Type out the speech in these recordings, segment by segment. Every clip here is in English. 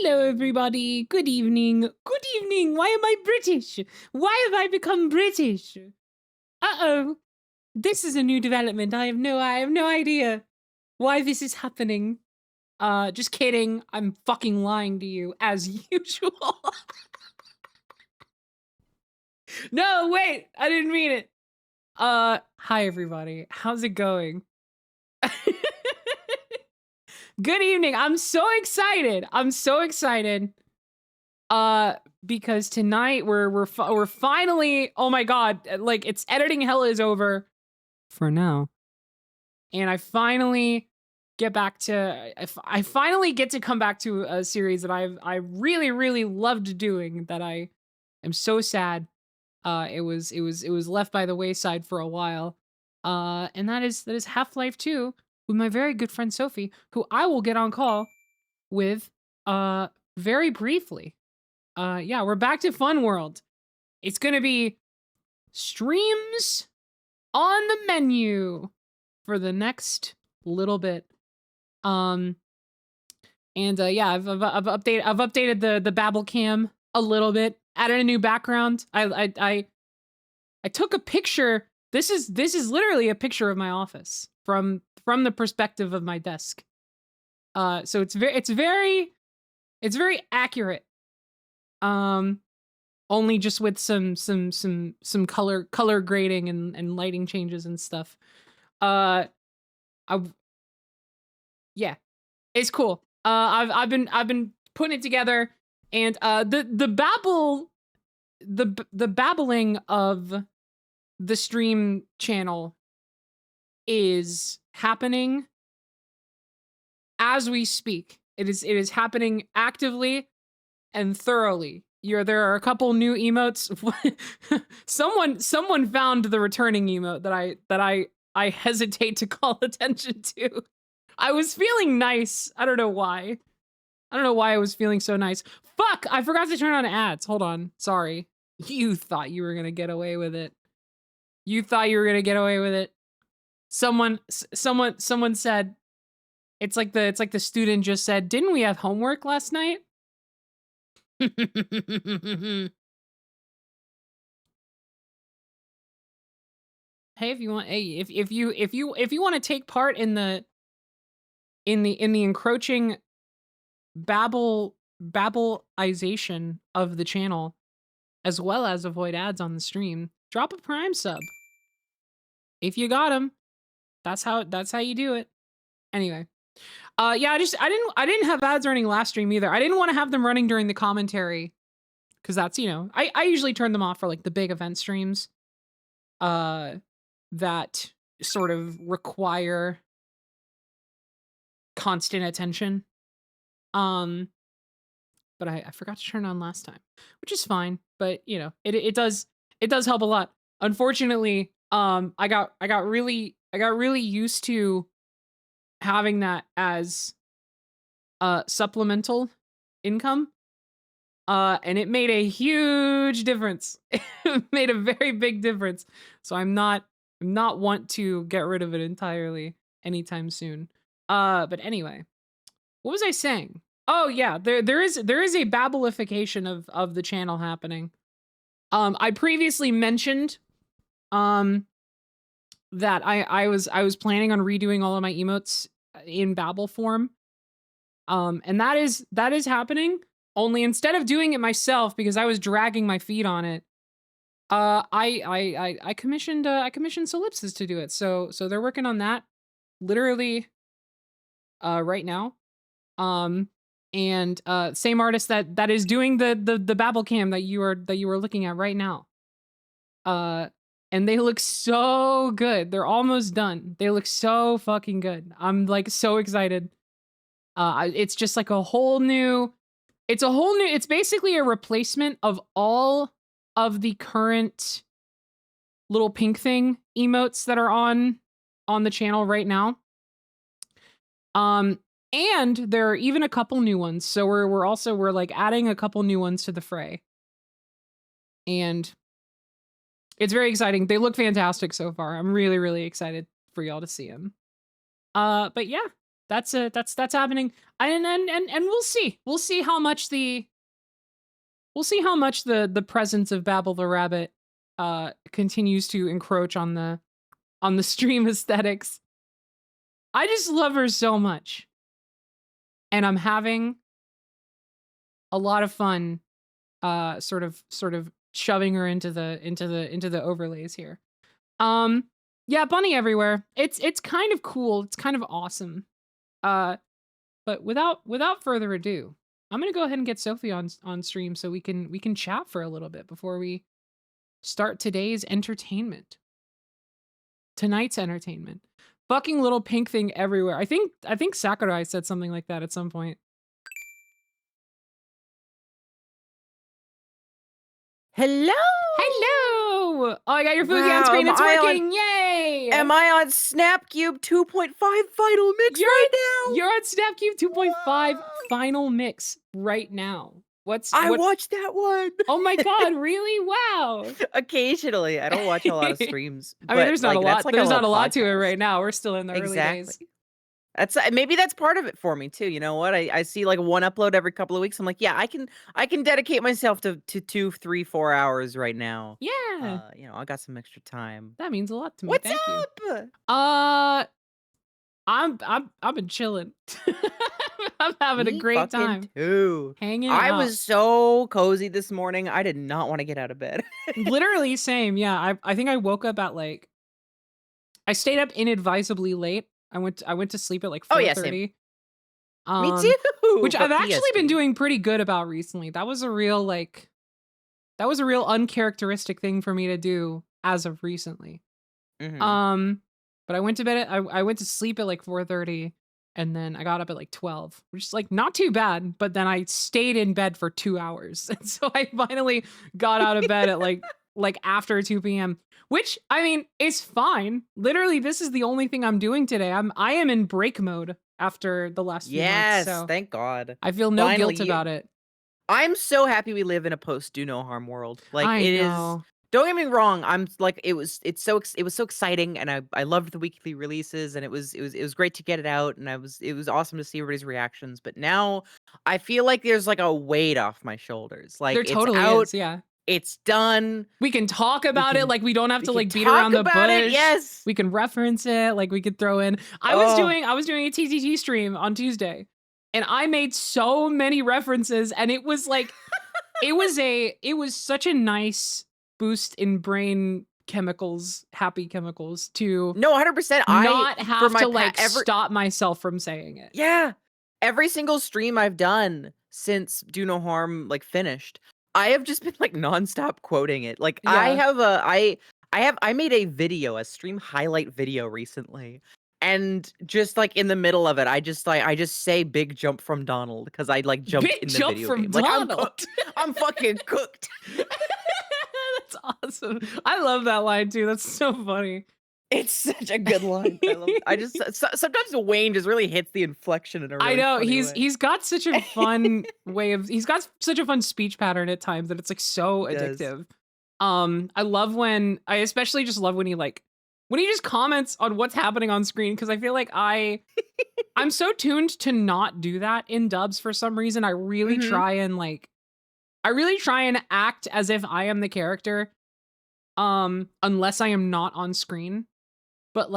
Hello, everybody. Good evening. Good evening. Why am I British? Why have I become British? Uh-oh. This is a new development. I have no idea why this is happening. Just kidding. I'm fucking lying to you as usual. No, wait. I didn't mean it. Hi everybody. How's it going? Good evening. I'm so excited. Because tonight we're finally, oh my god, like it's editing hell is over for now. And I finally get back to I finally get to come back to a series that I really loved doing that I am so sad it was left by the wayside for a while. And that is Half-Life 2 with my very good friend Sophie, who I will get on call with very briefly. Yeah, we're back to Fun World. It's gonna be streams on the menu for the next little bit. And yeah, I've updated the Babel cam a little bit, added a new background. I took a picture. This is literally a picture of my office from the perspective of my desk. So it's very accurate. Only just with some color grading and lighting changes and stuff. Yeah, it's cool. I've been putting it together, and the babbling of the stream channel is happening as we speak. It is happening actively and thoroughly. There are a couple new emotes. someone found the returning emote that I hesitate to call attention to. I was feeling nice. I don't know why. I was feeling so nice. Fuck! I forgot to turn on ads. Hold on. Sorry. You thought you were gonna get away with it. Someone said, it's like the student just said, "Didn't we have homework last night?" Hey, if you want, if you want to take part in the encroaching Babelization of the channel, as well as avoid ads on the stream, drop a Prime sub. If you got them, that's how you do it. Anyway, yeah, I didn't have ads running last stream either. I didn't want to have them running during the commentary, because that's, you know, I usually turn them off for like the big event streams that sort of require constant attention. But I forgot to turn it on last time, which is fine. But you know, it does help a lot. Unfortunately, I got really used to having that as supplemental income. And it made a huge difference. It made a very big difference. So I'm not want to get rid of it entirely anytime soon. But anyway, what was I saying? Oh yeah, there is a Babelification of the channel happening. I previously mentioned that I was planning on redoing all of my emotes in Babel form. And that is happening. Only instead of doing it myself, because I was dragging my feet on it, I commissioned Solipsis to do it. So they're working on that literally right now. And same artist that is doing the Babel cam that you are looking at right now. And they look so good. They're almost done. They look so fucking good. I'm like so excited. It's just like a whole new, it's basically a replacement of all of the current little pink thing emotes that are on the channel right now. And there are even a couple new ones. So we're like adding a couple new ones to the fray. And it's very exciting. They look fantastic so far. I'm really excited for y'all to see them. But yeah, That's happening. And we'll see how much the presence of Babel the Rabbit continues to encroach on the stream aesthetics. I just love her so much. And I'm having a lot of fun sort of shoving her into the overlays here. Yeah, bunny everywhere. It's kind of cool. It's kind of awesome. But without further ado, I'm gonna go ahead and get Sophie on stream so we can chat for a little bit before we start today's entertainment. Tonight's entertainment. Fucking little pink thing everywhere. I think Sakurai said something like that at some point. Hello! Hello! Oh, I got your Fuki on screen. It's working. Yay! Am I on Snapcube 2.5 Final Mix right now? You're on Snapcube 2.5 Final Mix right now. I watched that one. Oh my god, really? Wow. Occasionally. I don't watch a lot of streams. I mean, there's not a lot. There's not a lot to it podcast. right now. We're still in the early days. Maybe that's part of it for me too. You know what? I see like one upload every couple of weeks. I'm like, yeah, I can dedicate myself to 2, 3, 4 hours right now. Yeah. I got some extra time. That means a lot to me. What's Thank up? you. I've been chilling. I'm having a great time. Too. Hanging out. I was so cozy this morning. I did not want to get out of bed. Literally same. Yeah. I think I woke up at I stayed up inadvisably late. I went to sleep at 4:30. Me too. Which I've actually been doing pretty good about recently. That was a real uncharacteristic thing for me to do as of recently. Mm-hmm. But I went to bed I went to sleep at 4:30 and then I got up at 12, which is not too bad, but then I stayed in bed for 2 hours. And so I finally got out of bed at after 2 p.m., which I mean is fine. Literally, this is the only thing I'm doing today. I am in break mode after the last few months. Yes, So thank God. I feel no guilt about it. I'm so happy we live in a post do no harm world. I know. Don't get me wrong. I'm it was so exciting, and I loved the weekly releases, and it was great to get it out, and it was awesome to see everybody's reactions. But now I feel like there's a weight off my shoulders. There it's totally out, is, yeah. it's done. We can talk about it. We don't have to beat talk around the about bush. it, yes. We can reference it. We could throw in. I was doing a TTT stream on Tuesday, and I made so many references, and it was it was such a nice boost in brain chemicals, happy chemicals, to 100%. not have to stop myself from saying it. Yeah. Every single stream I've done since Do No Harm finished, I have just been nonstop quoting it. Yeah. I made a stream highlight video recently. And just in the middle of it, I just say "Big Jump from Donald" because I jumped Big in the jump video from game. Donald. I'm fucking cooked. That's awesome. I love that line too. That's so funny. It's such a good line. I just sometimes Wayne just really hits the inflection in a really I know funny way. he's got such a fun he's got such a fun speech pattern at times that it's so addictive. I especially just love when he just comments on what's happening on screen, because I feel like I'm so tuned to not do that in dubs for some reason. I really try and act as if I am the character, unless I am not on screen. But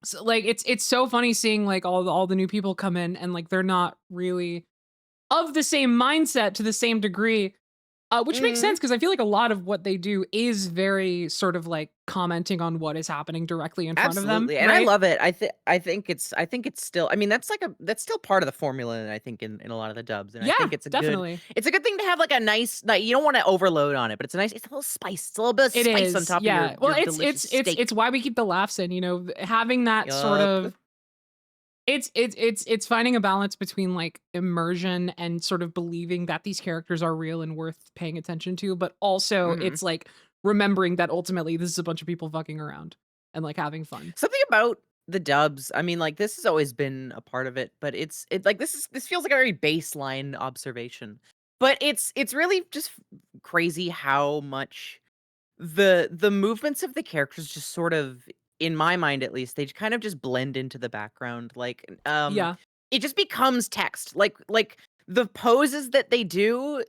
it's so funny seeing all the new people come in and they're not really of the same mindset to the same degree. Which makes sense, because I feel like a lot of what they do is very sort of commenting on what is happening directly in front of them. And right? I love it. I think it's still, I mean, that's still part of the formula, I think, in a lot of the dubs. And I think it's definitely. It's a good thing to have a nice, you don't want to overload on it, but it's a little spice. It's a little bit of spice on top of your delicious steak. It's why we keep the laughs in, having that sort of. It's finding a balance between immersion and sort of believing that these characters are real and worth paying attention to, but also it's remembering that ultimately this is a bunch of people fucking around and having fun. Something about the dubs, I mean, this has always been a part of it, but this feels like a very baseline observation. But it's really just crazy how much the movements of the characters just sort of in my mind at least, they kind of just blend into the background, like, Yeah. it just becomes text, like, the poses that they do,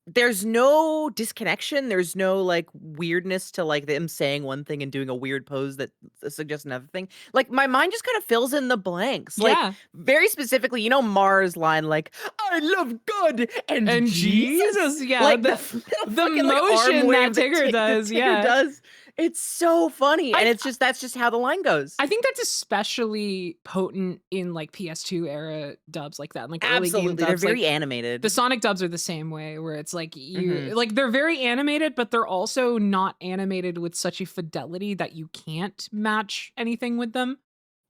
there's no disconnection, there's no, like, weirdness to, like, them saying one thing and doing a weird pose that suggests another thing. Like, my mind just kinda fills in the blanks, like, Yeah. very specifically, Mars' line, like, "I love God and And Jesus?" Jesus, yeah, Like, the the little the fucking, like, arm motion that wave that Tigger the does, Tigger yeah. does, it's so funny, and I that's just how the line goes. I think that's especially potent in, like, PS2 era dubs like that, like, early game Absolutely, they're dubs, like, very the animated. Sonic dubs are the same way, where it's like Mhm. they're very animated, but they're also not animated with such a fidelity that you can't match anything with them.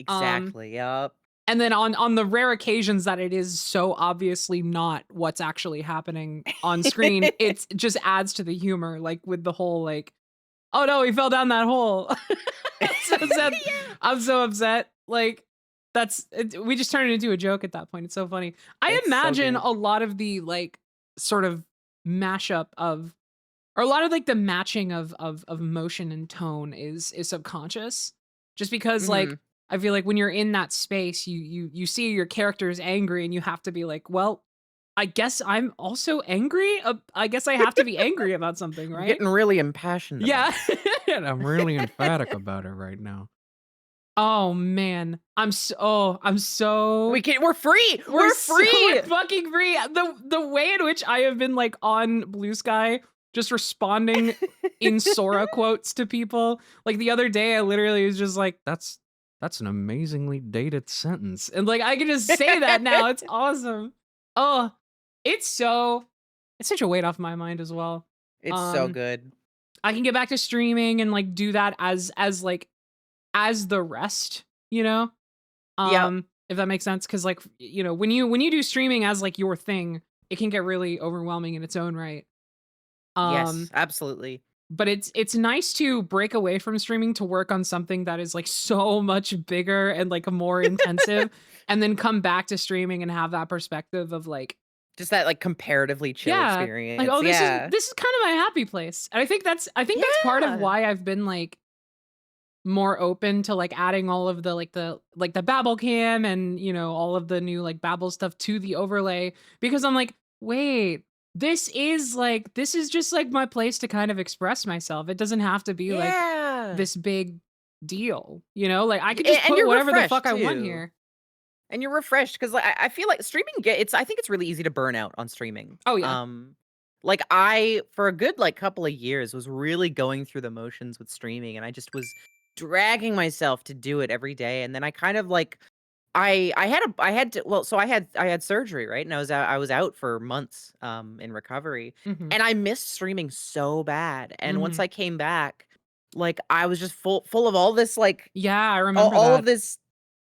Um, Exactly, yup. and then on the rare occasions that it is so obviously not what's actually happening on screen, it just adds to the humor, like, with the whole, like, "Oh, no, he fell down that hole." I'm so sad. Yeah. I'm so upset. Like, we just turned it into a joke at that point. It's so funny. I It's so imagine good. a lot of the, like, sort of mashup of or a lot of, like, the matching of motion and tone is subconscious. Just because, like, Mhm. I feel like when you're in that space, you see your character is angry and you have to be like, "Well, I guess I'm also angry? I guess I have to be angry about something, I'm right?" getting really impassioned about Yeah. it. And I'm really emphatic about it right now. Oh, man. I'm so We're free! We're we're free! fucking free. The way in which I have been, like, on Blue Sky, just responding in Sora quotes to people. Like, the other day, I literally was just like, "That's an amazingly dated sentence." And, like, I can just say that now. It's awesome. Oh, it's so it's such a weight off my mind as well. It's so Um, good. I can get back to streaming and, like, do that like, as the rest, you know? Yep. If that makes sense, because like, when you do streaming as, like, your thing, it can get really overwhelming in its own right. Yes, Um, absolutely. but it's nice to break away from streaming to work on something that is, like, so much bigger and, like, more intensive, and then come back to streaming and have that perspective of, like, Just that, like, comparatively chill yeah, like, experience, "Oh, this is yeah. this is kind of my happy place." And I think that's part of Yeah! why I've been, like, more open to, like, adding all of the Babel cam and, all of the new, like, Babel stuff to the overlay because I'm like, "Wait, this is just, like, my place to kind of express myself. It doesn't have to be, like, Yeah! this big deal." Like, I Y could just and put you're whatever the fuck refreshed I want too. here. And you're refreshed 'cause, like, I feel like streaming get it's I think it's really easy to burn out on streaming. Oh, yeah. Like, I, for a good, like, couple of years, was really going through the motions with streaming, and I just was dragging myself to do it every day, and then I kind of, like I had to well, so I had surgery, right? And I was out for months, in recovery, Mhm. and I missed streaming so bad, and once Mhm. I came back, like, I was just full of all this, like, Yeah, I remember all of that. this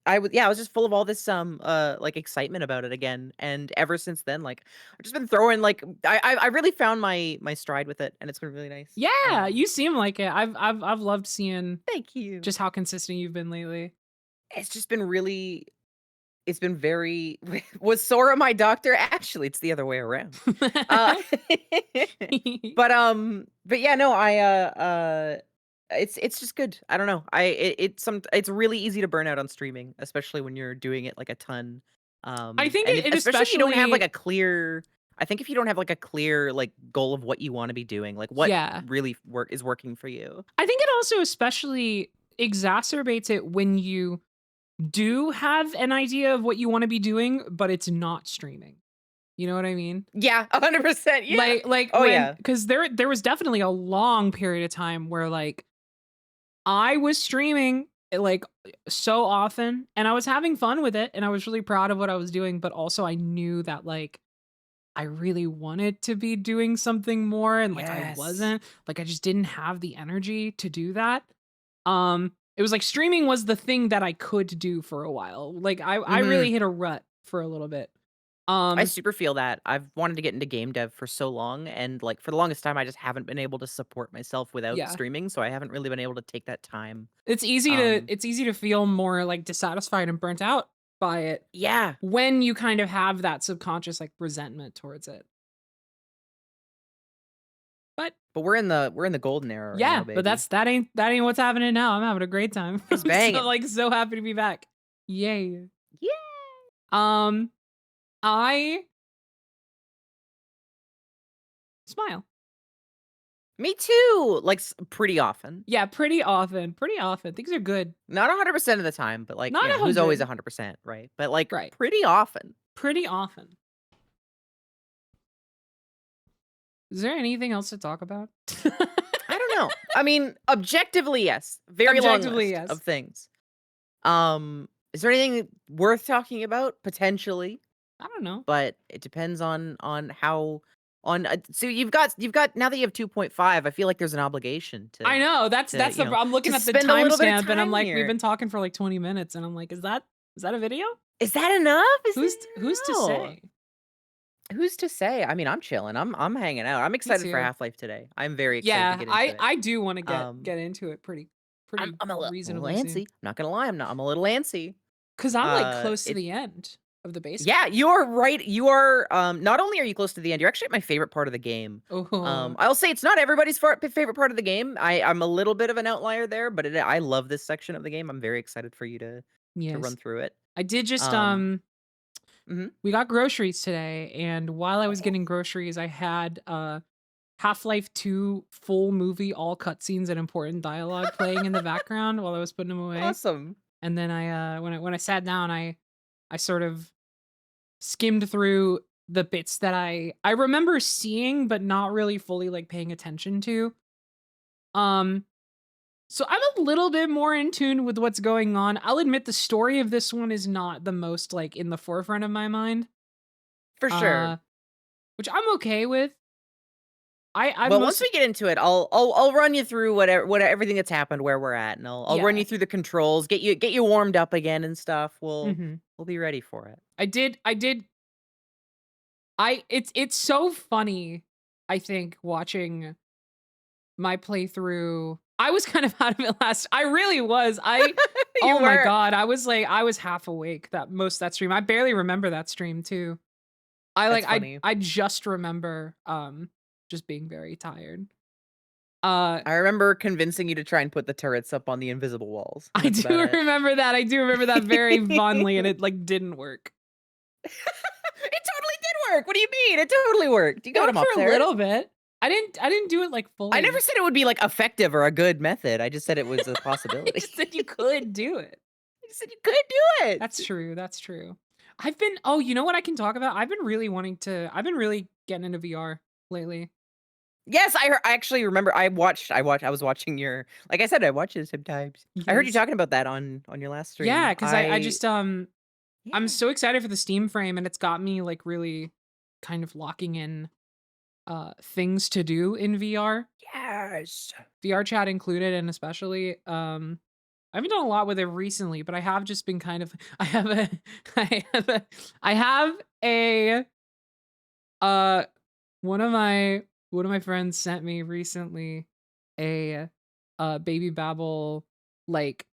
I was just full of all this, like, excitement about it again, and ever since then, like, I've just been throwing, like I really found my stride with it, and it's been really nice. Yeah, you seem like it. I've loved seeing Thank you. just how consistent you've been lately. It's just been really it's been very was Sora my doctor? Actually, it's the other way around. Uh, but yeah, no, it's just good. I don't know. It's really easy to burn out on streaming, especially when you're doing it, like, a ton. I think And if it especially if you don't have, like, especially a clear I think if you don't have, like, a clear, like, goal of what you wanna be doing, like, what yeah. really is working for you. I think it also especially exacerbates it when you do have an idea of what you wanna be doing, but it's not streaming. You know what I mean? Yeah, 100%, yeah. Like Oh, when yeah. because there was definitely a long period of time where, like, I was streaming, like, so often, and I was having fun with it, and I was really proud of what I was doing, but also I knew that, like, I really wanted to be doing something more and, like, I Yes. wasn't. Like, I just didn't have the energy to do that. It was like streaming was the thing that I could do for a while. Like, I Mhm. really hit a rut for a little bit. I Um, super feel that. I've wanted to get into game dev for so long, and, like, for the longest time, I just haven't been able to support myself without yeah. streaming, so I haven't really been able to take that time. It's Um, easy to feel more, like, dissatisfied and burnt out by it yeah. when you kind of have that subconscious, like, resentment towards it. But But we're in the golden era right now, yeah, but baby. that ain't what's happening now. I'm having a great time. It's I'm so banging. like so happy to be back. Yay. Yeah. Um, I smile. Me too. Like pretty often. Yeah, pretty often. Pretty often. Things are good. Not 100% of the time, but like, Not who's always 100. 100%, right? But like Right. pretty often. Pretty often. Is there anything else to talk about? I don't know. I mean, objectively, yes. Very long Objectively, list of yes. things. Is there anything worth talking about? Potentially, I don't know. but it depends on how on so you've got now that you have 2.5, I feel like there's an obligation I know. That's to, that's the I'm to looking at the spend a little bit of timestamp and I'm time like, we've here. been talking for like 20 minutes, and I'm like, is that a video? Is that enough? Is it Who's to no. say? Who's to say? I mean, I'm chilling. I'm hanging out. I'm Me excited for too. Half-Life today. I'm very excited to Yeah, get into I it. I do want to Um, get into it pretty I'm a little reasonably soon. antsy. Not gonna lie, I'm a little antsy. 'Cause I'm like close to It the end of the base Yeah, game. you are right. You are not only are you close to the end, you're actually at my favorite part of the game. Oh, I'll say it's not everybody's favorite part of the game. I'm a little bit of an outlier there, but I love this section of the game. I'm very excited for you to run yes. through it. I did just Um, mhm. we got groceries today, and while I was Oh, getting groceries, I had Half-Life 2 full movie, all cutscenes and important dialogue playing in the background while I was putting them away. awesome. And then when I sat down, I sort of skimmed through the bits that I remember seeing but not really fully like paying attention to. Um so I'm a little bit more in tune with what's going on. I'll admit the story of this one is not the most like in the forefront of my mind. For Uh sure. which I'm okay with. I Well, once most we get into it, I'll run you through whatever everything that's happened where we're at, and I'll run yeah. you through the controls, get you warmed up again and stuff. Mhm. We'll be ready for it. I did it's so funny I think watching my playthrough. I was kind of out of it last. I really was. You Oh my were. god, I was half awake that stream. I barely remember that stream too. I like That's funny. I just remember just being very tired. Uh I remember convincing you to try and put the turrets up on the invisible walls, and I that's about do it. remember that. I do remember that very fondly, and it like didn't work. It totally did work. What do you mean? It totally worked. You It got worked him up for a there. little bit. I didn't do it like I never fully. said it would be like effective or a good method. I just said it was a I possibility. just said you could do it. I just said you could do That's it. true, that's true. You know what I can talk about? I've been really getting into VR lately. Yes, I actually remember I was watching your like I said, I watch it sometimes. I heard you Yes. talking about that on your last Yeah, stream. 'cause I just, I'm Yeah. so excited for the Steam frame, and it's got me, like, really kind of locking in, things to do in VR, Yes. VR chat included, and especially, I haven't done a lot with it recently, but I have just been kind of I have a I have a I have a, uh one of my friends sent me recently a baby babble like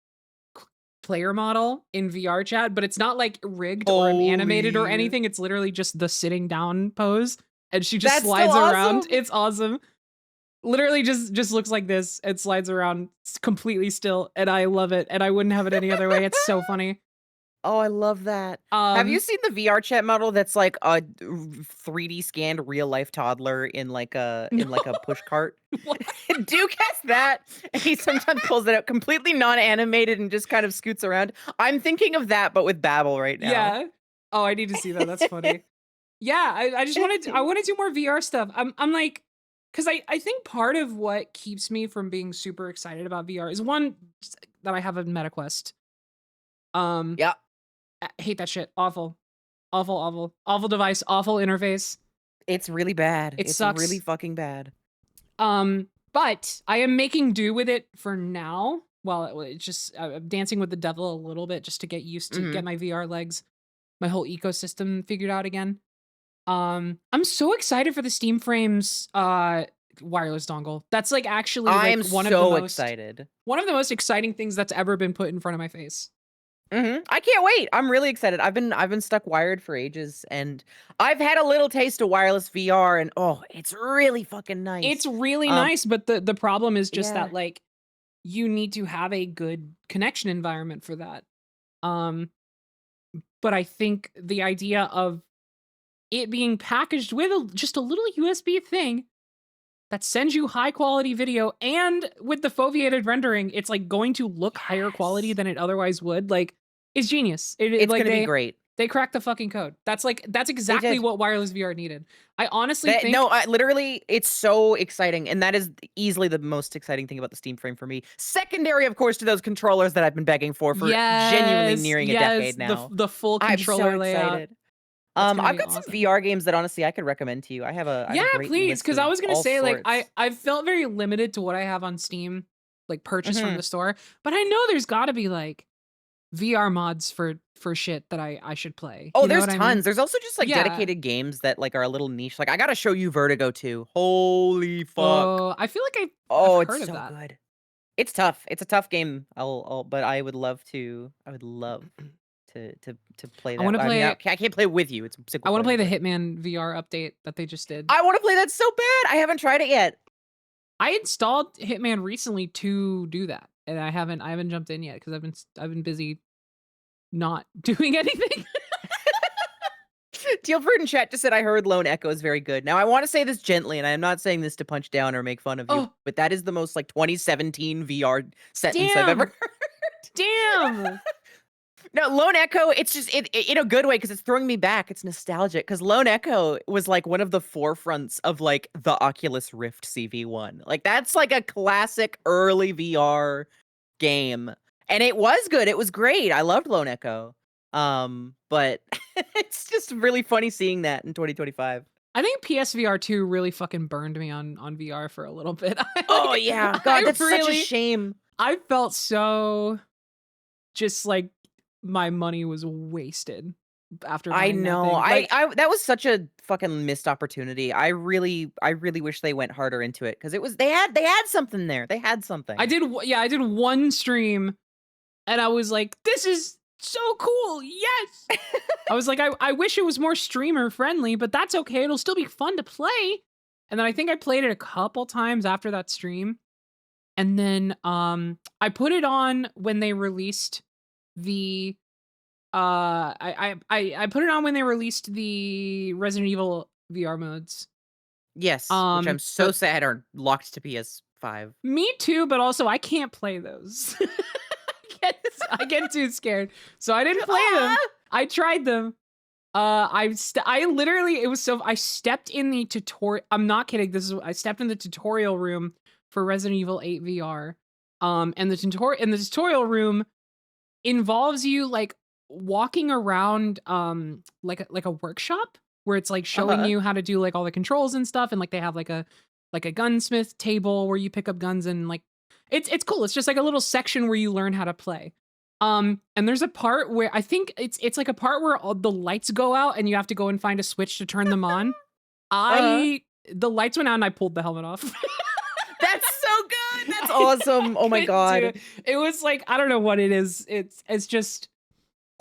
player model in VR chat, but it's not like rigged or animated or Holy. anything. It's literally just the sitting down pose, and she just That's so slides around. awesome. It's awesome. Literally just looks like this. It slides around completely still, and I love it. And I wouldn't have it any other way. It's so funny. Oh, I love that. Have you Um, seen the VR chat model that's like a 3D scanned real life toddler no, in like a push cart? what? Duke has that, and he sometimes pulls it out completely non-animated and just kind of scoots around. I'm thinking of that, but with Babel right now. Yeah. Oh, I need to see that. That's funny. Yeah, I just I want to do more VR stuff. I'm like, because I think part of what keeps me from being super excited about VR is one that I have a MetaQuest. Um, Yeah, I hate that shit. Awful, awful, awful, awful device. Awful interface. it's really bad. It It's really sucks. fucking bad. But I am making do with it for now. Well, it's just I'm dancing with the devil a little bit just to get used to get Mhm. my VR legs, my whole ecosystem figured out again. I'm so excited for the Steam Frames wireless dongle. That's like actually like I'm so excited. one of the most exciting things that's ever been put in front of my face. I can't wait. I'm really excited. I've been stuck wired for ages, and I've had a little taste of wireless VR, and oh, it's really fucking It's nice. really Um, nice, but the problem is just yeah. that, like, you need to have a good connection environment for that. Um, but I think the idea of it being packaged with just a little USB thing that sends you high quality video and with the foveated rendering, it's like going to look higher quality Yes. than it otherwise would, like, is genius. It's Like gonna be great. they cracked the fucking code. That's They exactly did. what wireless VR needed. I honestly That no, think I literally, it's so exciting, and that is easily the most exciting thing about the Steam Frame for me. Secondary, of course, to those controllers that I've been begging for genuinely yes, nearing a yes, decade now. the full I'm so controller layout. excited. That's gonna I've be got some awesome. VR games that honestly I could recommend to you. I have Yeah, a great please, list because I of was gonna all say, like, sorts. I've felt very limited to what I have on Steam, like, purchased from Mhm. the store, but I know there's gotta be, like, VR mods for shit that I should play, Oh, you know there's what I mean? tons. There's also just, like, Yeah. dedicated games that, like, are a little niche. Like, I gotta show you Vertigo 2. Holy fuck. Oh, I feel like I've Oh, it's heard of so that. good. It's tough. It's a tough game. But I would love to play I that. wanna I mean, play I can't play with you. It's I single wanna play player, the but Hitman VR update that they just did. I wanna play that so bad. I haven't tried it yet. I installed Hitman recently to do that, and I haven't jumped in yet because I've been busy not doing anything. Tealford in chat just said, "I heard Lone Echo is very good." Now, I wanna say this gently, and I am not saying this to punch down or make fun of you, Oh, but that is the most, like, 2017 VR sentence I've ever damn! heard. Damn! No, Lone Echo, it's just in a good way because it's throwing me back. It's nostalgic because Lone Echo was like one of the forefronts of like the Oculus Rift CV1. Like that's like a classic early VR game. And it was good. It was great. I loved Lone Echo. But it's just really funny seeing that in 2025. I think PSVR 2 really fucking burned me on VR for a little bit. Oh yeah. God, that's such a Really shame. I felt so just like my money was wasted after I buying that know. thing. Like, I that was such a fucking missed opportunity. I really wish they went harder into it because it was they had something there. They had something. yeah, I did one stream and I was like, this is so cool. Yes. I was like, I wish it was more streamer friendly, but that's okay. It'll still be fun to play. And then I think I played it a couple times after that stream. And then I put it on when they released the I put it on when they released the Resident Evil VR modes. Yes, which I'm so But sad are locked to PS5. me too, but also I can't play those. I get too scared. So I didn't play Ah! them. I tried them. I literally it was so I stepped in the tutorial. I'm not kidding. I stepped in the tutorial room for Resident Evil 8 VR. And the tutorial room involves you like walking around like a workshop where it's like showing Uh-huh. you how to do like all the controls and stuff, and like they have like a gunsmith table where you pick up guns, and like it's cool. It's just like a little section where you learn how to play. And there's a part where I think it's like a part where all the lights go out and you have to go and find a switch to turn them on. Uh-huh. I The lights went out and I pulled the helmet off. That's so good. That's I awesome. Oh my couldn't do god. it. It was like I don't know what it is. It's just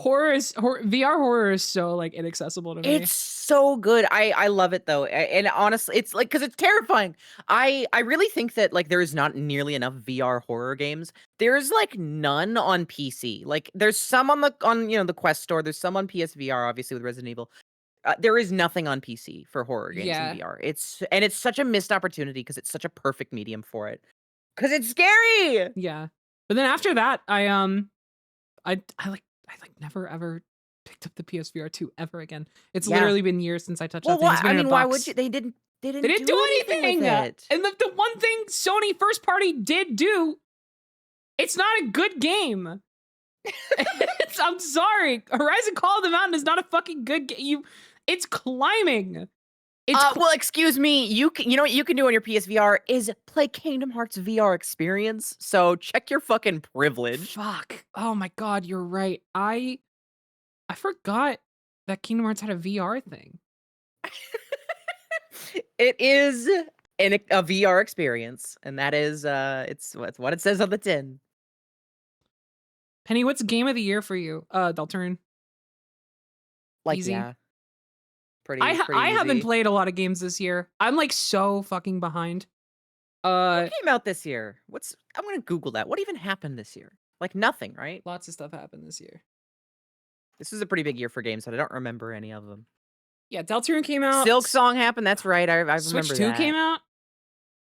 VR horror is so like inaccessible to me. It's so good. I love it though. And honestly, it's like cuz it's terrifying. I really think that like there is not nearly enough VR horror games. There's like none on PC. Like there's some on the Quest store, there's some on PSVR obviously with Resident Evil. There is nothing on PC for horror games in Yeah, VR. It's such a missed opportunity because it's such a perfect medium for it. Cuz it's scary. yeah. But then after that, I like never ever picked up the PSVR 2 ever again. It's Yeah. literally been years since I touched Well, that thing. what It's been I in a mean, why would box. you? They They didn't didn't do do anything with anything. it. And the one thing Sony first party did do, it's not a good game. I'm sorry. Horizon Call of the Mountain is not a fucking good game. It's climbing. Well, excuse me. You know what you can do on your PSVR is play Kingdom Hearts VR experience. So check your fucking privilege. Fuck. Oh my god, you're right. I forgot that Kingdom Hearts had a VR thing. It is a VR experience, and that is it's what it says on the tin. Penny, what's game of the year for you? Deltarune. Like, Easy. yeah, pretty I haven't easy. played a lot of games this year. I'm like so fucking behind. What Uh, came out this year? I'm gonna Google that. What even happened this year? Like nothing, right? Lots of stuff happened this year. This is a pretty big year for games, but I don't remember any of them. Yeah, Deltarune came out. Silk Song happened. That's right. I Switch remember 2 came that.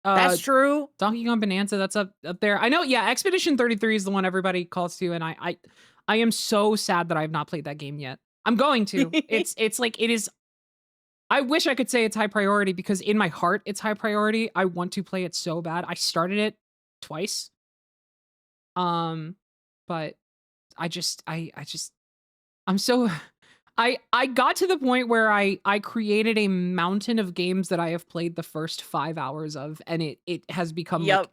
out. That's true. Donkey Kong Bonanza, that's up there. I know, yeah, Expedition 33 is the one everybody calls to, and I am so sad that I have not played that game yet. I'm going to. It's like it is. I wish I could say it's high priority because in my heart it's high priority. I want to play it so bad. I started it twice. But I'm so I got to the point where I created a mountain of games that I have played the first 5 hours of, and it has become like Yep.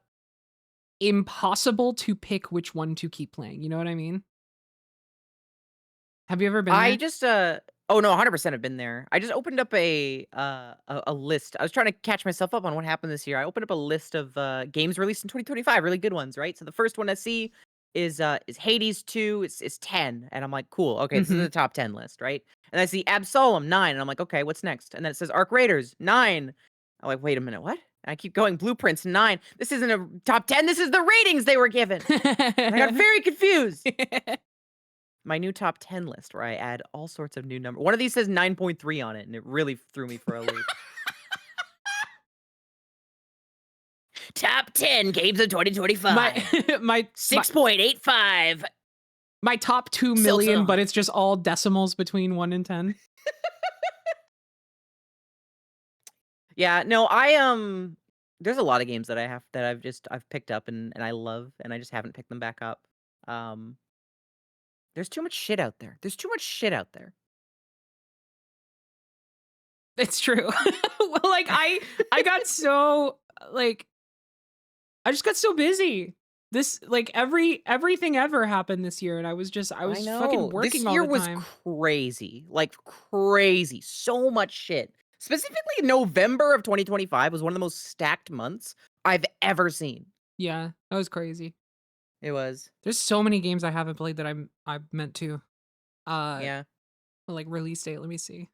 impossible to pick which one to keep playing. You know what I mean? Have you ever been I there? just oh no, 100% have been there. I just opened up a list. I was trying to catch myself up on what happened this year. I opened up a list of games released in 2025, really good ones, right? So the first one I see is Hades 2, it's 10, and I'm like, cool. Okay, this is Mhm. the top 10 list, right? And I see Absolem 9, and I'm like, okay, what's next? And then it says Arc Raiders 9. I'm like, wait a minute, what? And I keep going, Blueprints 9. This isn't a top 10, this is the ratings they were given. And I got very confused. My new top 10 list where I add all sorts of new numbers. One of these says 9.3 on it, and it really threw me for a loop. Top 10 games of 2025. My 6.85. my top 2 Silk million, Song. but it's just all decimals between 1 and 10. Yeah, no, there's a lot of games that I've picked up and I love, and I just haven't picked them back up. Um, there's too much shit out there. There's too much shit out there. It's true. Well, like I got so like I just got so busy. This like everything ever happened this year, and I was I fucking know. This working all year the was time. crazy. Like crazy. So much shit. Specifically November of 2025 was one of the most stacked months I've ever seen. Yeah, that was crazy. It was. There's so many games I haven't played that I meant to. Uh, Yeah. like release date. Let me see.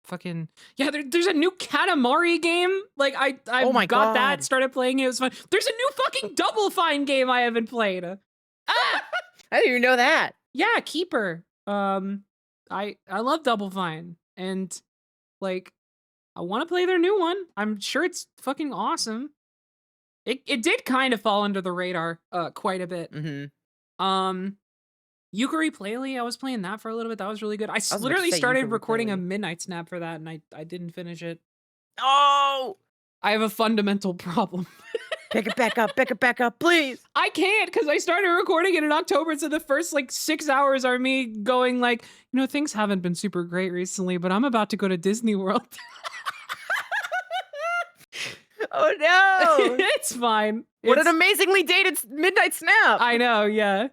Fucking yeah, there's a new Katamari game. Like I Oh my got that, god. started playing it. It was fun. There's a new fucking Double Fine game I haven't played. Ah, I didn't even know that. yeah, Keeper. I love Double Fine, and like I want to play their new one. I'm sure it's fucking awesome. It did kind of fall under the radar quite a bit. Mhm. Um Yukari Playly, I was playing that for a little bit. That was really good. I was about to Literally say started Yooka recording a Ukulele. Midnight Snap for that, and I didn't finish it. Oh! I have a fundamental problem. Pick it back up, please. I can't because I started recording it in October, so the first like 6 hours are me going like, things haven't been super great recently, but I'm about to go to Disney World. Oh no. It's fine. What an amazingly dated Midnight Snap. I know, yeah.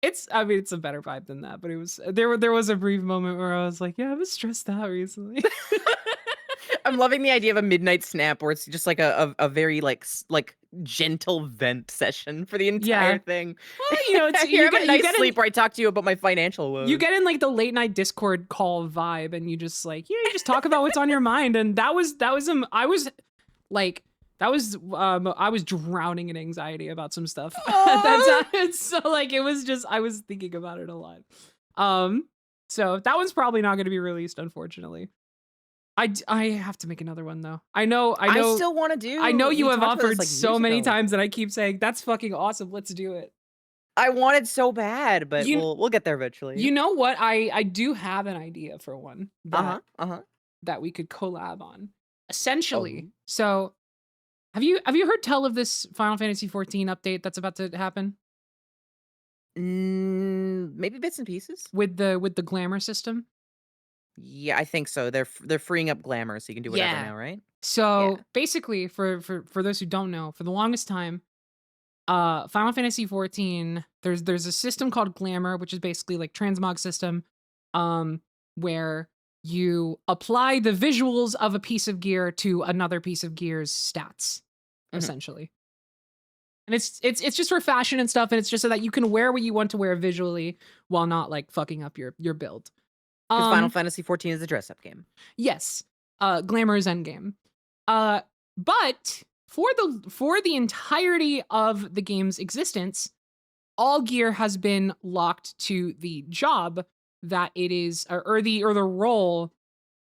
It's a better vibe than that, but it was there was a brief moment where I was like, yeah, I was stressed out recently. I'm loving the idea of a Midnight Snap where it's just like a very like gentle vent session for the entire Yeah. thing. Well, it's Here, have a nice get sleep where I talk to you about my financial woes. you get in like the late night Discord call vibe, and you just like, you just talk about what's on your mind, and I was drowning in anxiety about some stuff at that time. So like it was just I was thinking about it a lot. So that one's probably not going to be released, unfortunately. I have to make another one though. I know. I still want to do. I know you we have talked about this, offered like, so years many ago. times that I keep saying that's fucking awesome. Let's do it. I wanted so bad, but we'll get there eventually. You know what? I do have an idea for one that that we could collab on. Essentially, so have you heard tell of this Final Fantasy 14 update that's about to happen Maybe bits and pieces. with the glamour system? Yeah, I think so. They're freeing up glamour so you can do whatever now, right? So Yeah. basically, for those who don't know, for the longest time, Final Fantasy 14, there's a system called glamour, which is basically like transmog system, where you apply the visuals of a piece of gear to another piece of gear's stats, Mhm. essentially. And it's just for fashion and stuff, and it's just so that you can wear what you want to wear visually while not like fucking up your build. Because Final Um, Fantasy 14 is a dress-up game. yes. Glamour is endgame. But for the entirety of the game's existence, all gear has been locked to the job that it is, or the role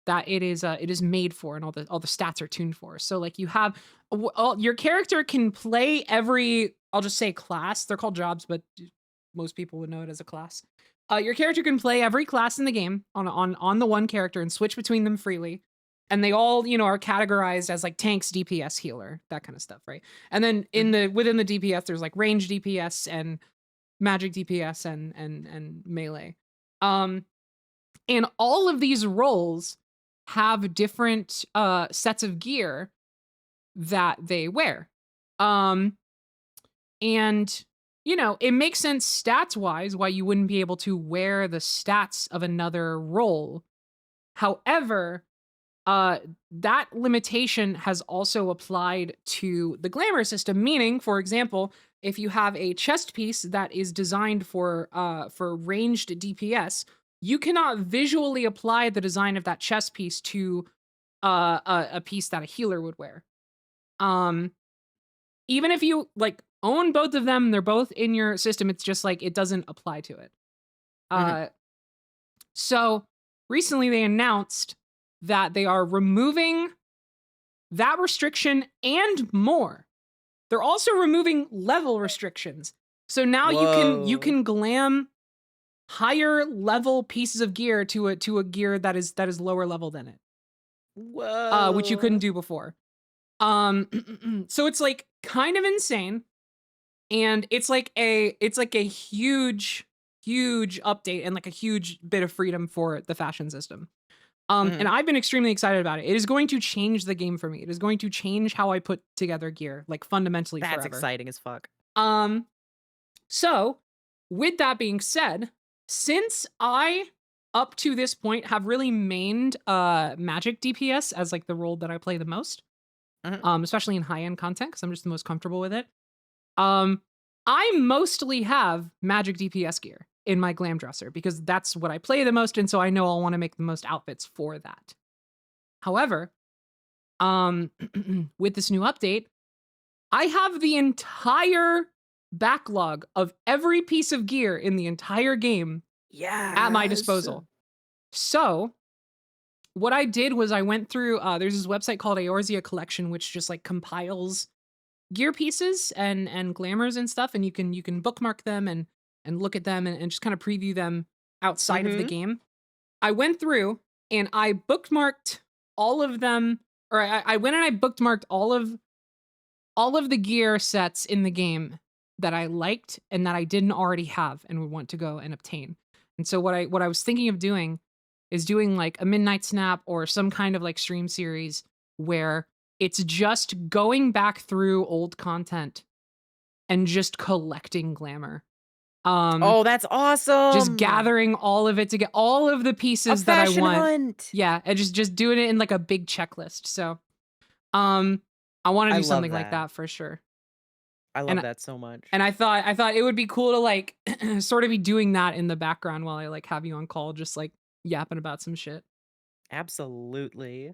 that it is made for, and all the stats are tuned for. So like you have your character can play every, I'll just say class. They're called jobs, but most people would know it as a class. Your character can play every class in the game on the one character and switch between them freely. And they all, are categorized as like tanks, DPS, healer, that kind of stuff, right? And then within the DPS, there's like range DPS and magic DPS and melee. And all of these roles have different sets of gear that they wear. And it makes sense stats wise why you wouldn't be able to wear the stats of another role. However, that limitation has also applied to the glamour system, meaning, for example, if you have a chest piece that is designed for ranged DPS, you cannot visually apply the design of that chest piece to a piece that a healer would wear. Even if you like own both of them, they're both in your system, it's just like it doesn't apply to it. So recently they announced that they are removing that restriction and more. They're also removing level restrictions. So now you can glam higher level pieces of gear to a gear that is lower level than it. Whoa. Which you couldn't do before. So it's like kind of insane, and it's like a huge update and like a huge bit of freedom for the fashion system. And I've been extremely excited about it. It is going to change the game for me. It is going to change how I put together gear, like fundamentally forever. That's exciting as fuck. So with that being said, since I up to this point have really mained magic DPS as like the role that I play the most, especially in high-end content, because I'm just the most comfortable with it. I mostly have magic DPS gear in my glam dresser because that's what I play the most, and so I know I'll want to make the most outfits for that. However, with this new update, I have the entire backlog of every piece of gear in the entire game at my disposal. So what I did was I went through, there's this website called Eorzea Collection, which just like compiles gear pieces and glamours and stuff, and you can bookmark them and look at them and just kind of preview them outside of the game. I went through and I bookmarked all of them, or I went and I bookmarked all of the gear sets in the game that I liked and that I didn't already have and would want to go and obtain. And so what I was thinking of doing is doing like a Midnight Snap or some kind of like stream series where it's just going back through old content and just collecting glamour. Oh, that's awesome. Just gathering all of it to get all of the pieces that I want. Hunt. Yeah, and just doing it in like a big checklist. So I want to do something like that for sure. I love that so much. And I thought it would be cool to like sort of be doing that in the background while I like have you on call, just like yapping about some shit. Absolutely.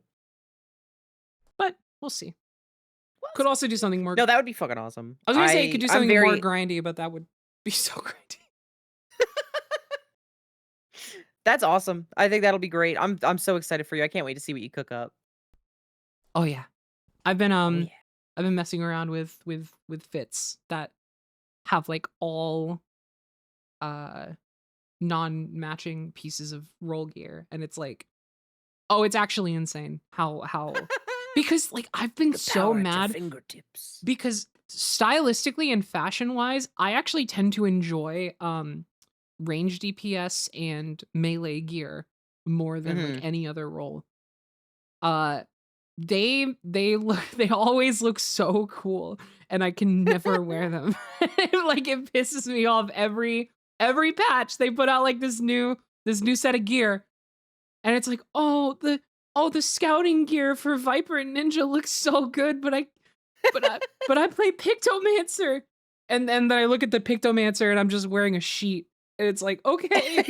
But we'll see. Could also do something more. No, that would be fucking awesome. I was gonna say it could do something more grindy, but that would be so grindy. That's awesome. I think that'll be great. I'm so excited for you. I can't wait to see what you cook up. Oh yeah. I've been messing around with fits that have like all non-matching pieces of role gear, and it's like, oh, it's actually insane how because like I've been so mad fingertips. Because stylistically and fashion wise, I actually tend to enjoy range DPS and melee gear more than like any other role. They always look so cool, and I can never wear them. Like it pisses me off every patch. They put out like this new set of gear, and it's like, oh, the scouting gear for Viper and Ninja looks so good, but I play Pictomancer. And then I look at the Pictomancer and I'm just wearing a sheet. And it's like, okay,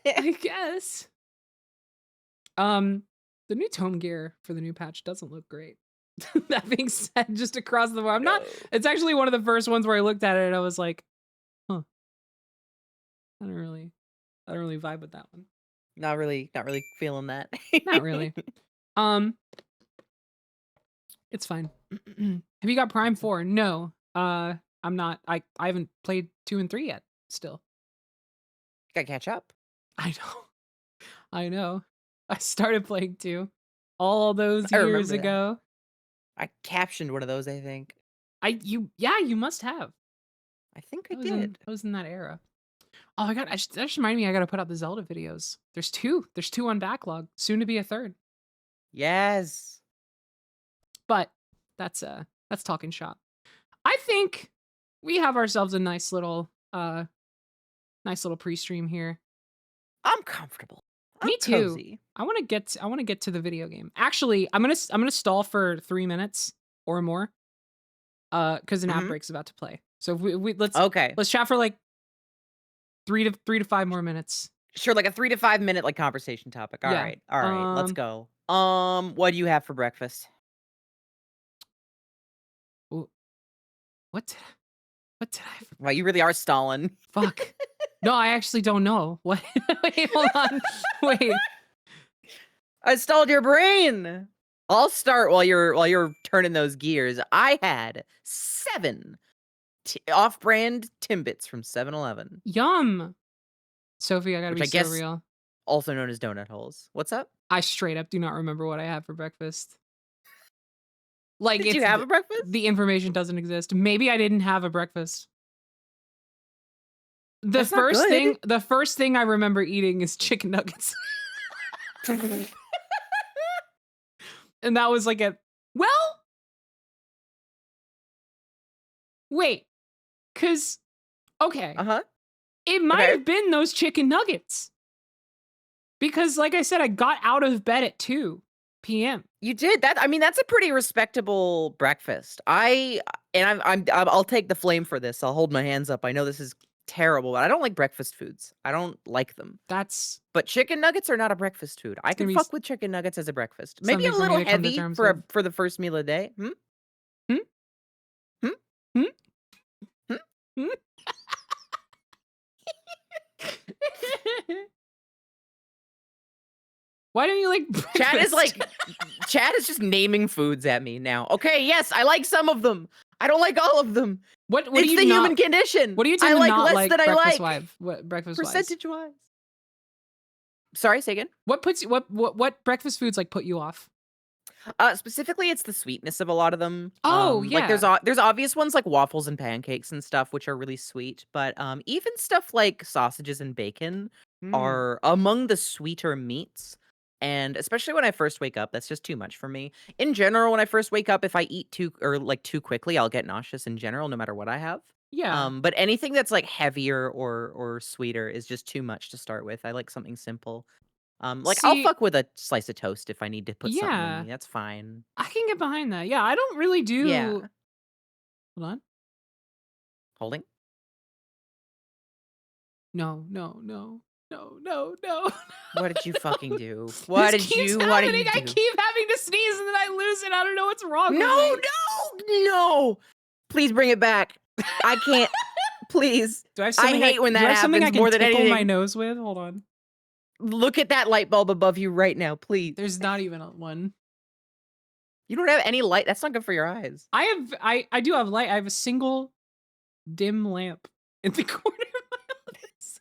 I guess. The new tome gear for the new patch doesn't look great. That being said, just across the board, I'm not. No. It's actually one of the first ones where I looked at it and I was like, huh, I don't really vibe with that one. Not really feeling that. Not really. It's fine. Have you got Prime 4? No. I'm not. I haven't played 2 and 3 yet. Still. Gotta catch up. I know. I know. I started playing 2 all those I years remember that. ago. I captioned one of those, I think. You must have. I think I I did. was in that era. Oh my god, that just reminded me I gotta put out the Zelda videos. There's 2. There's 2 on backlog. Soon to be a 3rd. Yes. But that's talking shop. I think we have ourselves a nice little pre-stream here. I'm comfortable. Me too. Cozy. I want to get to the video game. Actually, I'm gonna stall for 3 minutes or more. Because an ad break's about to play. So let's chat for like 3 to 5 more minutes. Sure, like a 3 to 5 minute like conversation topic. All right, let's go. What do you have for breakfast? What did I? Wow, you really are stalling. Fuck. No, I actually don't know. What? Wait, hold on. Wait. I stalled your brain. I'll start while you're turning those gears. I had 7 off-brand Timbits from 7-Eleven. Yum. Sophie, I gotta Which be I so guess real. Also known as donut holes. What's up? I straight up do not remember what I had for breakfast. Like, Did you have a breakfast? The information doesn't exist. Maybe I didn't have a breakfast. The first thing I remember eating is chicken nuggets. And that was like wait, cause okay. It might have been those chicken nuggets. Because like I said, I got out of bed at 2 p.m. You did that. I mean, that's a pretty respectable breakfast. I'll take the flame for this. I'll hold my hands up. I know this is terrible, but I don't like breakfast foods. I don't like them. But chicken nuggets are not a breakfast food. I can fuck with chicken nuggets as a breakfast. Maybe a little heavy for the first meal of the day. Why don't you like breakfast? Chad is just naming foods at me now. Okay, yes, I like some of them. I don't like all of them. What it's do you the human condition. What do you I like not less like than I like? Breakfast Percentage-wise. Sorry, say again. What breakfast foods like put you off? Specifically, it's the sweetness of a lot of them. Oh, yeah. Like there's obvious ones like waffles and pancakes and stuff, which are really sweet. But even stuff like sausages and bacon are among the sweeter meats. And especially when I first wake up, that's just too much for me. In general, when I first wake up, if I eat too quickly, I'll get nauseous in general, no matter what I have. Yeah. But anything that's like heavier or sweeter is just too much to start with. I like something simple. I'll fuck with a slice of toast if I need to put something in me. That's fine. I can get behind that. Yeah, I don't really do. Yeah. Hold on. Holding? No. What did you fucking do? What did you do? I keep having to sneeze and then I lose it. I don't know what's wrong with me. No. Please bring it back. I can't. Please. I hate when that happens more than anything. My nose with? Hold on. Look at that light bulb above you right now, please. There's not even one. You don't have any light? That's not good for your eyes. I do have light. I have a single dim lamp in the corner of my office.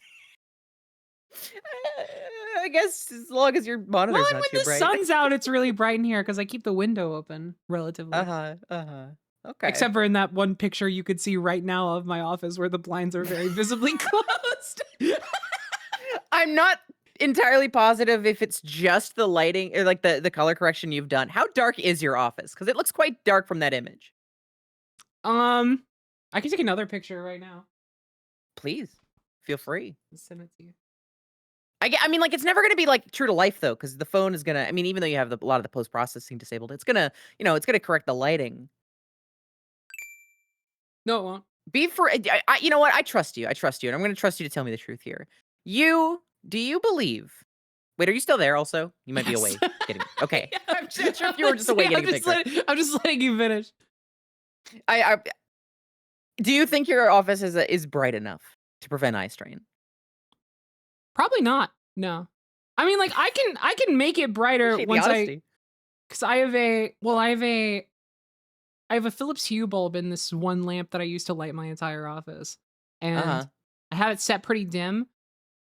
I guess as long as your monitor's not too bright. When the sun's out, it's really bright in here because I keep the window open relatively. Okay. Except for in that one picture you could see right now of my office where the blinds are very visibly closed. I'm not entirely positive if it's just the lighting or like the color correction you've done. How dark is your office? Because it looks quite dark from that image. I can take another picture right now. Please, feel free. I'll send it to you. I mean, like, it's never going to be like true to life though, because the phone is gonna. I mean, even though you have a lot of the post processing disabled, it's gonna, it's gonna correct the lighting. No, it won't. You know what? I trust you. I trust you, and I'm going to trust you to tell me the truth here. Do you believe? Wait, are you still there? Also, you might be Yes. away. Getting okay. Yeah, I'm not sure if you were just away getting a picture. I'm just letting you finish. I do you think your office is bright enough to prevent eye strain? Probably not. No. I mean, like I can make it brighter Appreciate the once honesty. because I have a Philips Hue bulb in this one lamp that I use to light my entire office, Uh and huh. I have it set pretty dim.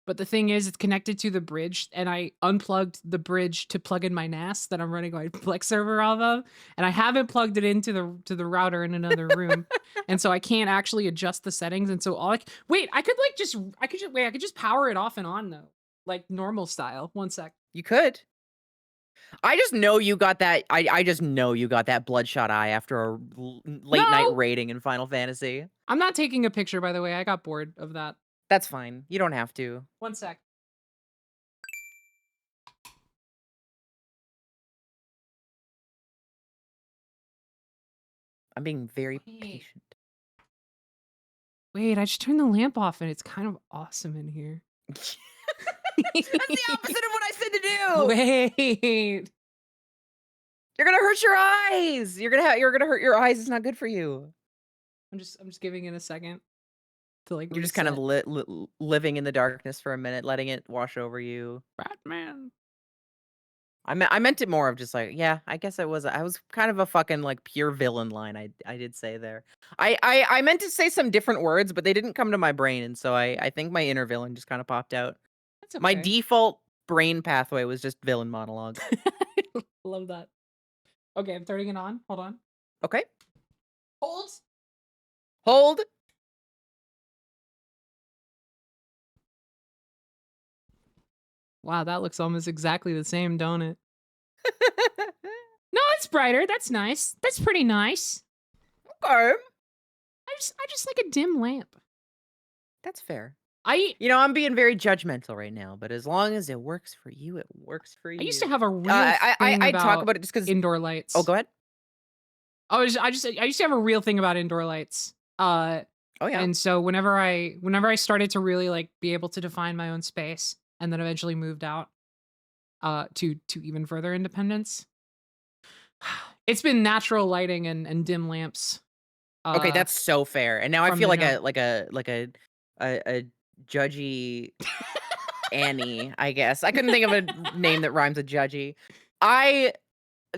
But the thing is, it's connected to the bridge, and I unplugged the bridge to plug in my NAS that I'm running my Plex server off of, and I haven't plugged it into the router in another room, and so I can't actually adjust the settings. And so wait, I could just power it off and on though, like normal style. One sec. You could. I just know you got that. I just know you got that bloodshot eye after a late night No, raiding in Final Fantasy. I'm not taking a picture, by the way. I got bored of that. That's fine. You don't have to. One sec. I'm being very Wait, patient. wait. I just turned the lamp off, and it's kind of awesome in here. That's the opposite of what I said to do. Wait. You're gonna hurt your eyes. You're gonna hurt your eyes. It's not good for you. I'm just giving it a second to like You're just kind of reset. living in the darkness for a minute, letting it wash over you. Batman. I meant it more of just like, yeah, I guess I was kind of a fucking like pure villain line I did say there. I meant to say some different words, but they didn't come to my brain, and so I think my inner villain just kind of popped out. That's My okay. default brain pathway was just villain monologue. Love that. Okay, I'm turning it on. Hold on. Okay. Hold. Hold. Wow, that looks almost exactly the same, don't it? No, it's brighter. That's nice. That's pretty nice. Okay. I just like a dim lamp. That's fair. I You know, I'm being very judgmental right now, but as long as it works for you, it works for I used to you. have a real thing I talk about about it just because. indoor Oh, lights. go ahead. I used to have a real thing about indoor lights. Oh yeah. And so whenever I started to really like be able to define my own space, and then eventually moved out to even further independence, it's been natural lighting and dim lamps Okay, uh that's so fair. And now I from feel the like jump. a judgy Annie, I guess. I couldn't think of a name that rhymes with judgy. I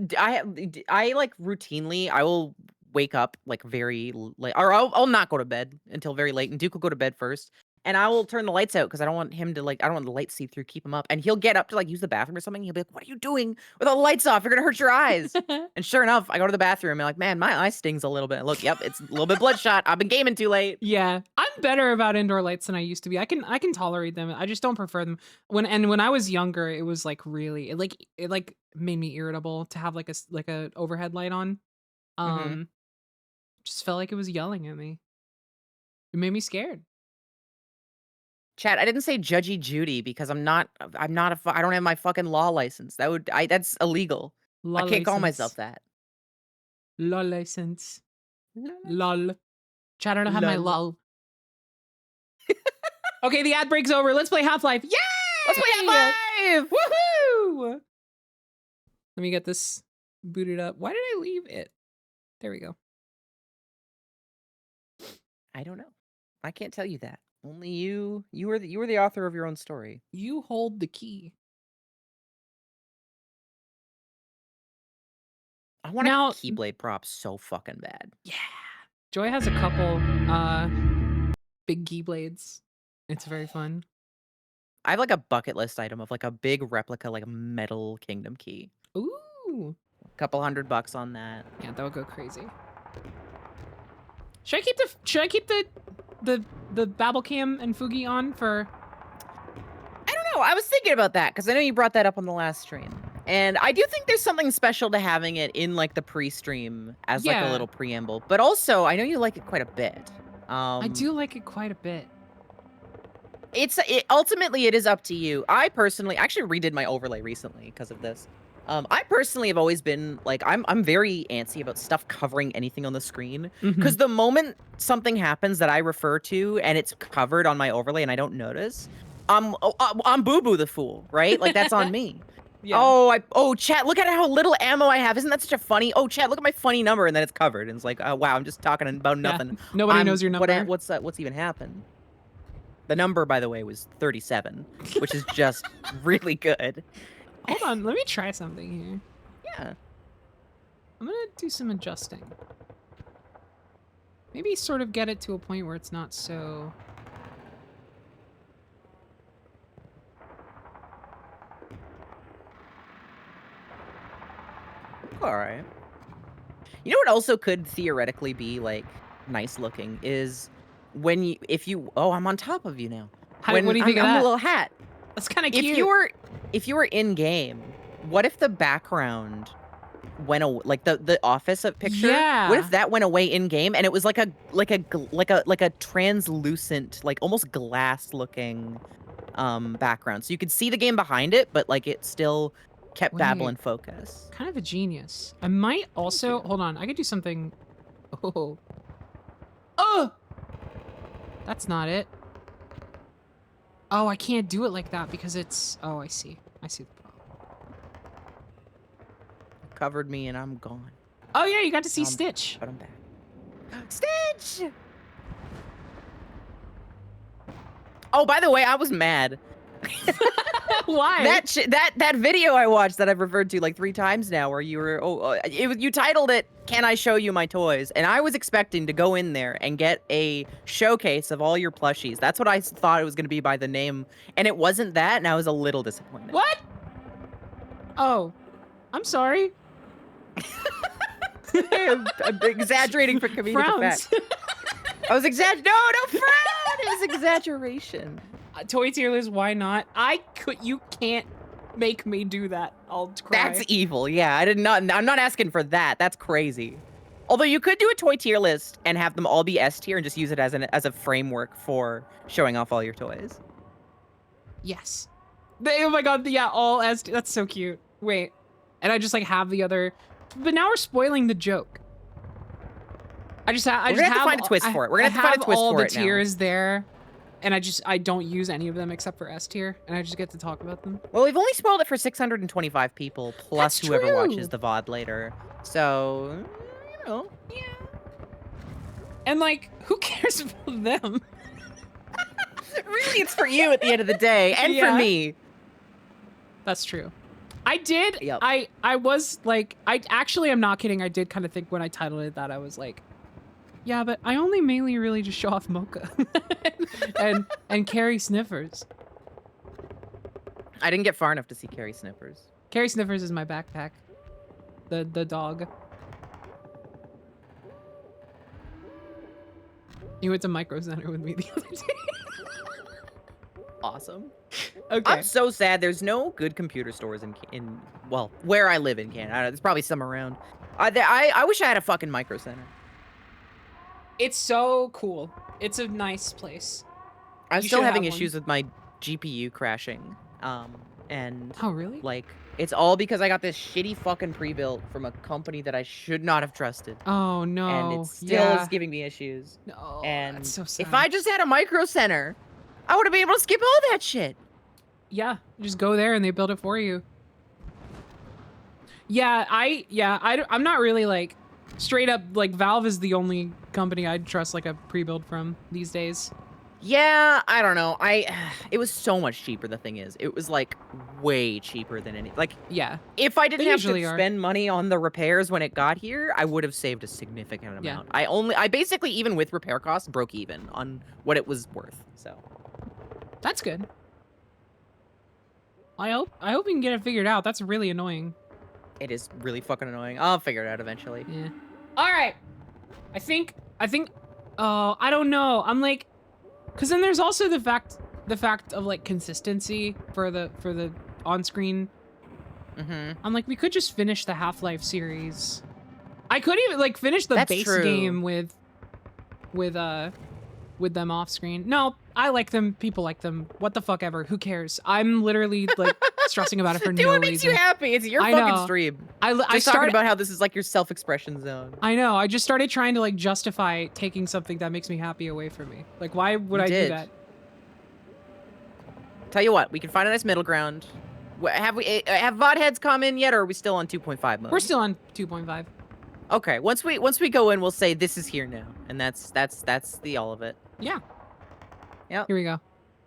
I like routinely I will wake up like very late, or I'll not go to bed until very late, and Duke will go to bed first. And I will turn the lights out because I don't want him to like I don't want the lights see through, keep him up. And he'll get up to like use the bathroom or something. He'll be like, "What are you doing with all the lights off? You're gonna hurt your eyes." And sure enough, I go to the bathroom and like, man, my eye stings a little bit. And look, yep, it's a little bit bloodshot. I've been gaming too late. Yeah, I'm better about indoor lights than I used to be. I can tolerate them. I just don't prefer them. When I was younger, it was like really it made me irritable to have like a overhead light on. Hmm. Um, just felt like it was yelling at me. It made me scared. Chat, I didn't say judgy Judy because I don't have my fucking law license. That's illegal. I Law can't call myself license. that. Law license. Law Lol. Chat, I don't have my license. Lol. lol. Okay, the ad break's over. Let's play Half-Life. Let's play Yay! F5! Woohoo! Let me get this booted up. Why did I leave it? There we go. I don't know. I can't tell you that. Only you. You were the author of your own story. You hold the key. I want a Now, Keyblade prop so fucking bad. yeah. Joy has a couple big keyblades. It's very fun. I have like a bucket list item of like a big replica, like a metal kingdom key. Ooh. A couple $100 on that. Yeah, that would go crazy. Should I keep the Babel cam and Fugi on for I don't know. I was thinking about that because I know you brought that up on the last stream. And I do think there's something special to having it in like the pre-stream as like a Yeah, little preamble. But also, I know you like it quite a bit. I do like it quite a bit. Ultimately it is up to you. I personally actually redid my overlay recently because of this. I personally have always been like I'm very antsy about stuff covering anything on the screen Mhm. because the moment something happens that I refer to and it's covered on my overlay and I don't notice, I'm Boo Boo the fool, right? Like that's on me. Yeah. Oh chat, look at how little ammo I have. Isn't that such a funny? Oh chat, look at my funny number, and then it's covered, and it's like, oh wow, I'm just talking about Yeah. nothing. Nobody knows your number. What's that? What's even happened? The number, by the way, was 37, which is just really good. Hold on, let me try something here. Yeah. I'm gonna do some adjusting. Maybe sort of get it to a point where it's not so... All right. You know what also could theoretically be like nice looking is when you if you oh I'm on top of you now. What When do you think of I'm a that? little hat. That's kind of If cute. you were in game, what if the background went away, like the office of picture? What if Yeah. that went away in game and it was like a translucent, like almost glass looking background. So you could see the game behind it, but like it still kept Babel Wait, in focus. kind of a genius. I might Thank also... you. Hold on, I could do something... Oh. Oh! That's not it. Oh, I can't do it like that because it's... Oh, I see. I see the problem. Covered me and I'm gone. Oh, yeah, you got to see Um, Stitch. But I'm back. Stitch! Oh, by the way, I was mad. Why? That video I watched that I've referred to like 3 times now, where you were you titled it "Can I Show You My Toys?" and I was expecting to go in there and get a showcase of all your plushies. That's what I thought it was going to be by the name, and it wasn't that, and I was a little disappointed. What? Oh, I'm sorry. I'm exaggerating for comedic Frowns. effect. I was exaggerating. No, frown. It was exaggeration. Toy tier list, why not? You can't make me do that. I'll cry. That's evil. Yeah, I'm not asking for that. That's crazy. Although you could do a toy tier list and have them all be S tier and just use it as a framework for showing off all your toys. Yes. Oh my god, yeah, all as... That's so cute. Wait. And I just like have the other... But now we're spoiling the joke. I just have... We're gonna have to find a twist for it. We're gonna have to find a twist all for the it now. tiers there. And I don't use any of them except for S tier. And I just get to talk about them. Well, we've only spoiled it for 625 people, plus That's whoever true. watches the VOD later. So, you know. Yeah. And like, who cares about them? Really, it's for you at the end of the day, and Yeah. for me. That's true. I did. Yep. I was like, I actually am not kidding. I did kind of think when I titled it that I was like, yeah, but I only mainly really just show off Mocha and Carrie Sniffers. I didn't get far enough to see Carrie Sniffers. Carrie Sniffers is my backpack. The dog. You went to Micro Center with me the other day. Awesome. Okay. I'm so sad there's no good computer stores in well, where I live in Canada. There's probably some around. I wish I had a fucking Micro Center. It's so cool. It's a nice place. I'm You still should having have one. issues with my GPU crashing. And Oh, really? like it's all because I got this shitty fucking pre-built from a company that I should not have trusted. Oh, no. And it still yeah. is giving me issues. No, And that's so sad. if I just had a Micro Center, I would have been able to skip all that shit. Yeah, you just go there and they build it for you. Yeah, I'm not really like straight up like Valve is the only company I'd trust like a pre-build from these days. Yeah, I don't know. It was so much cheaper. The thing is, it was like way cheaper than any. Like, Yeah, if I didn't They have to usually are. spend money on the repairs when it got here, I would have saved a significant Yeah. amount. I basically, even with repair costs, broke even on what it was worth. So that's good. I hope we can get it figured out. That's really annoying. it is really fucking annoying. I'll figure it out eventually. Yeah. All right. I think. Oh, I don't know. I'm like, cause then there's also the fact of like consistency for the on-screen. Mm-hmm. I'm like, we could just finish the Half-Life series. I could even like finish the That's base true. game with them off screen. No, I like them. People like them. What the fuck ever. Who cares? I'm literally like stressing about it for Do no what makes you reason. happy. It's your I fucking know. stream. I Just started. talking about how this is like your self-expression zone. I know. I just started trying to like justify taking something that makes me happy away from me. Like, why would You I do did. that? Tell you what, we can find a nice middle ground. Have VOD heads come in yet, or are we still on 2.5 mode? We're still on 2.5. Okay. Once we go in, we'll say this is here now, and that's the all of it. Yeah. Yep. Here we go.